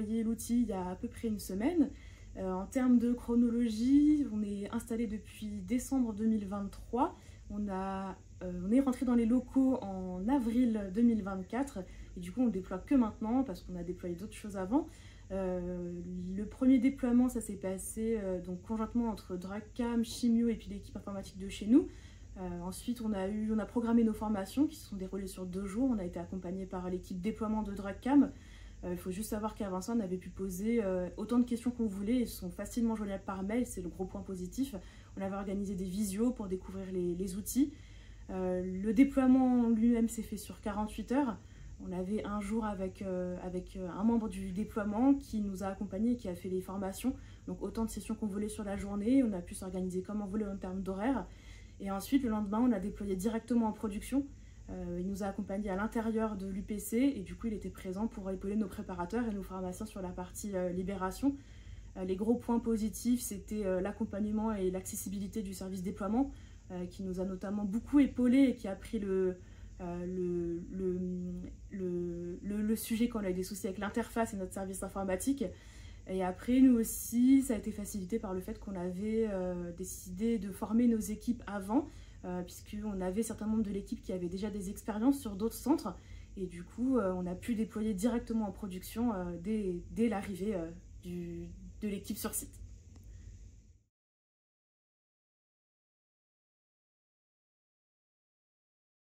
déployé l'outil il y a à peu près une semaine. En termes de chronologie, on est installé depuis décembre 2023. On est rentré dans les locaux en avril 2024 et du coup on ne déploie que maintenant parce qu'on a déployé d'autres choses avant. Le premier déploiement, ça s'est passé donc conjointement entre DrugCam, Chimio et puis l'équipe informatique de chez nous. Ensuite, on a programmé nos formations qui se sont déroulées sur 2 jours. On a été accompagné par l'équipe déploiement de DrugCam. Il faut juste savoir qu'avant ça, on avait pu poser autant de questions qu'on voulait. Ils sont facilement joignables par mail, c'est le gros point positif. On avait organisé des visios pour découvrir les outils. Le déploiement lui-même s'est fait sur 48 heures. On avait un jour avec un membre du déploiement qui nous a accompagnés et qui a fait les formations. Donc autant de sessions qu'on voulait sur la journée. On a pu s'organiser comme on voulait en termes d'horaire. Et ensuite, le lendemain, on a déployé directement en production. Il nous a accompagnés à l'intérieur de l'UPC et du coup, il était présent pour épauler nos préparateurs et nos pharmaciens sur la partie libération. Les gros points positifs, c'était l'accompagnement et l'accessibilité du service déploiement qui nous a notamment beaucoup épaulés et qui a pris le sujet quand on a eu des soucis avec l'interface et notre service informatique. Et après, nous aussi, ça a été facilité par le fait qu'on avait décidé de former nos équipes avant, puisqu'on avait un certain nombre de l'équipe qui avaient déjà des expériences sur d'autres centres. Et du coup, on a pu déployer directement en production dès l'arrivée de l'équipe sur site.